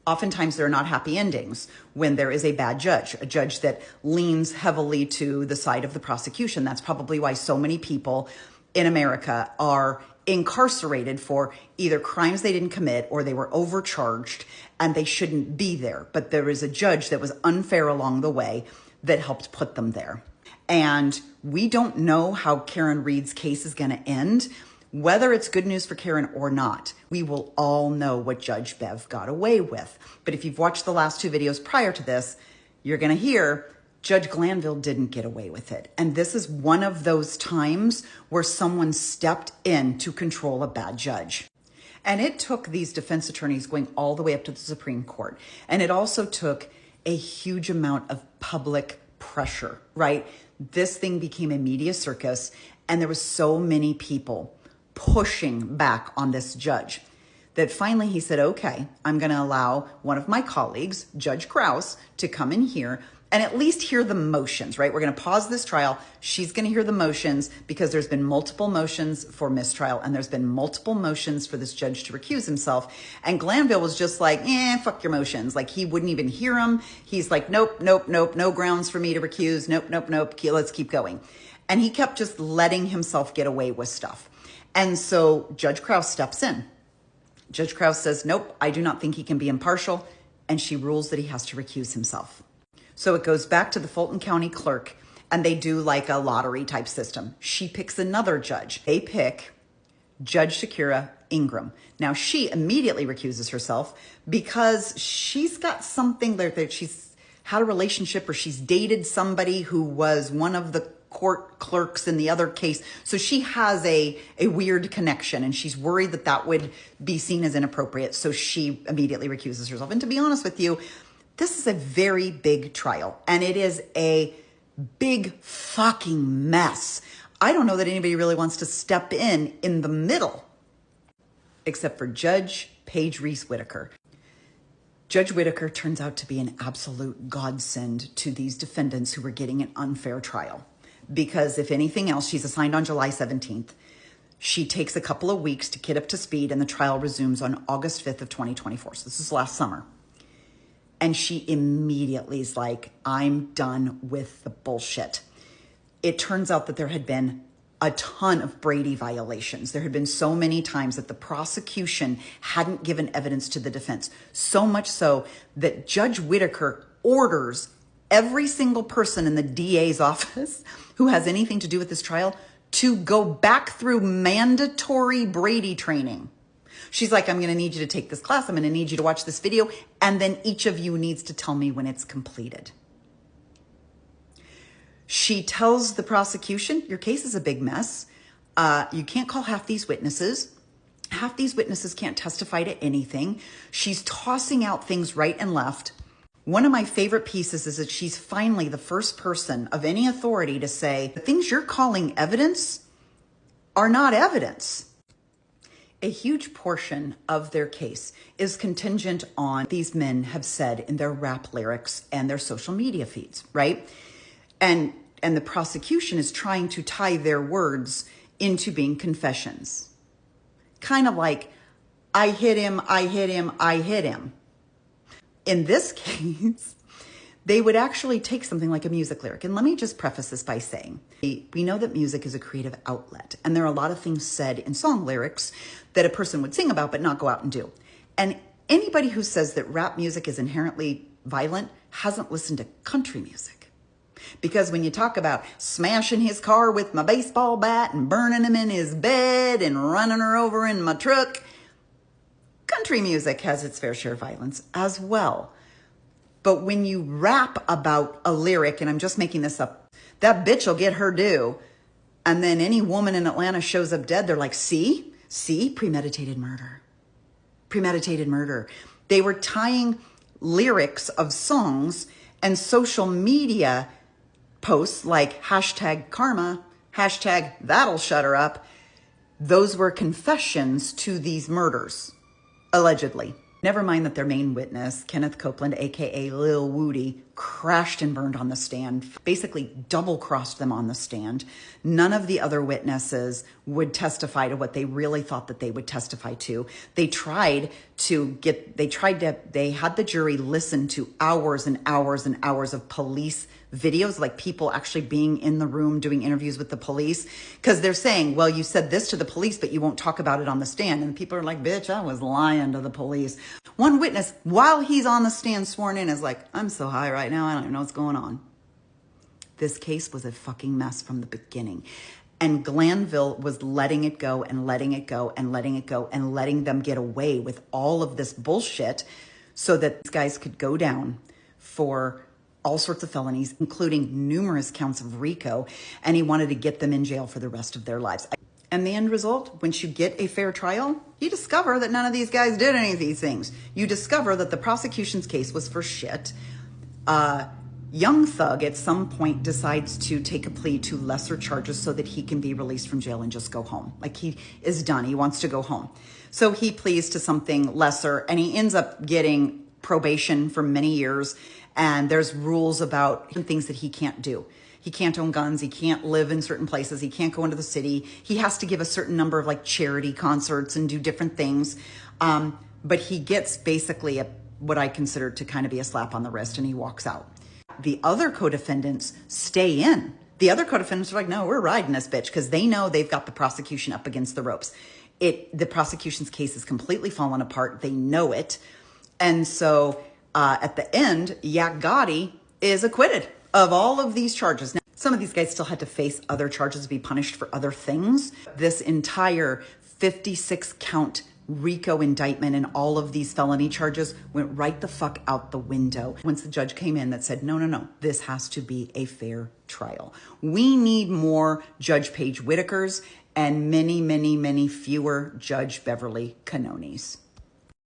Oftentimes there are not happy endings when there is a bad judge, a judge that leans heavily to the side of the prosecution. That's probably why so many people in America are incarcerated for either crimes they didn't commit or they were overcharged and they shouldn't be there. But there is a judge that was unfair along the way that helped put them there. And we don't know how Karen Read's case is going to end. Whether it's good news for Karen or not, we will all know what Judge Bev got away with. But if you've watched the last two videos prior to this, you're going to hear Judge Glanville didn't get away with it. And this is one of those times where someone stepped in to control a bad judge. And it took these defense attorneys going all the way up to the Supreme Court. And it also took a huge amount of public pressure, right? This thing became a media circus, and there was so many people pushing back on this judge that finally he said, okay, I'm going to allow one of my colleagues, Judge Krause, to come in here and at least hear the motions, right? We're going to pause this trial. She's going to hear the motions because there's been multiple motions for mistrial and there's been multiple motions for this judge to recuse himself. And Glanville was just like, fuck your motions. Like he wouldn't even hear them. He's like, nope, no grounds for me to recuse. Nope. Let's keep going. And he kept just letting himself get away with stuff. And so Judge Krause steps in. Judge Krause says, nope, I do not think he can be impartial. And she rules that he has to recuse himself. So it goes back to the Fulton County clerk and they do like a lottery type system. She picks another judge. They pick Judge Shakira Ingram. Now she immediately recuses herself because she's got something there that she's had a relationship or she's dated somebody who was one of the court clerks in the other case. So she has a weird connection and she's worried that that would be seen as inappropriate. So she immediately recuses herself. And to be honest with you, this is a very big trial and it is a big fucking mess. I don't know that anybody really wants to step in the middle, except for Judge Paige Reese Whitaker. Judge Whitaker turns out to be an absolute godsend to these defendants who were getting an unfair trial. Because if anything else, she's assigned on July 17th. She takes a couple of weeks to get up to speed and the trial resumes on August 5th of 2024. So this is last summer. And she immediately is like, I'm done with the bullshit. It turns out that there had been a ton of Brady violations. There had been so many times that the prosecution hadn't given evidence to the defense. So much so that Judge Whitaker orders every single person in the DA's office who has anything to do with this trial to go back through mandatory Brady training. She's like, I'm going to need you to take this class. I'm going to need you to watch this video. And then each of you needs to tell me when it's completed. She tells the prosecution, your case is a big mess. You can't call half these witnesses. Half these witnesses can't testify to anything. She's tossing out things right and left. One of my favorite pieces is that she's finally the first person of any authority to say, the things you're calling evidence are not evidence. A huge portion of their case is contingent on these men have said in their rap lyrics and their social media feeds, right? And the prosecution is trying to tie their words into being confessions. Kind of like, I hit him. In this case, they would actually take something like a music lyric. And let me just preface this by saying, we know that music is a creative outlet. And there are a lot of things said in song lyrics that a person would sing about but not go out and do. And anybody who says that rap music is inherently violent hasn't listened to country music. Because when you talk about smashing his car with my baseball bat and burning him in his bed and running her over in my truck, country music has its fair share of violence as well. But when you rap about a lyric, and I'm just making this up, that bitch will get her due. And then any woman in Atlanta shows up dead. They're like, see, premeditated murder. Premeditated murder. They were tying lyrics of songs and social media posts like hashtag karma, hashtag that'll shut her up. Those were confessions to these murders, allegedly. Never mind that their main witness, Kenneth Copeland, aka Lil Woody, crashed and burned on the stand, basically double-crossed them on the stand. None of the other witnesses would testify to what they really thought that they would testify to. They tried they had the jury listen to hours and hours and hours of police videos, like people actually being in the room doing interviews with the police, because they're saying, well, you said this to the police, but you won't talk about it on the stand. And people are like, bitch, I was lying to the police. One witness, while he's on the stand sworn in, is like, I'm so high right now, I don't even know what's going on. This case was a fucking mess from the beginning. And Glanville was letting it go and letting it go and letting it go and letting them get away with all of this bullshit so that these guys could go down for all sorts of felonies, including numerous counts of RICO, and he wanted to get them in jail for the rest of their lives. And the end result, once you get a fair trial, you discover that none of these guys did any of these things. You discover that the prosecution's case was for shit. Young Thug at some point decides to take a plea to lesser charges so that he can be released from jail and just go home. Like, he is done. He wants to go home. So he pleads to something lesser, and he ends up getting probation for many years. And there's rules about things that he can't do. He can't own guns. He can't live in certain places. He can't go into the city. He has to give a certain number of like charity concerts and do different things. But he gets basically what I consider to kind of be a slap on the wrist, and he walks out. The other co-defendants stay in. The other co-defendants are like, no, we're riding this bitch, because they know they've got the prosecution up against the ropes. The prosecution's case is completely fallen apart. They know it. And so at the end, Yak Gotti is acquitted of all of these charges. Now, some of these guys still had to face other charges to be punished for other things. This entire 56 count RICO indictment and all of these felony charges went right the fuck out the window once the judge came in that said, no, this has to be a fair trial. We need more Judge Paige Whitakers and many, many, many fewer Judge Beverly Cannonis.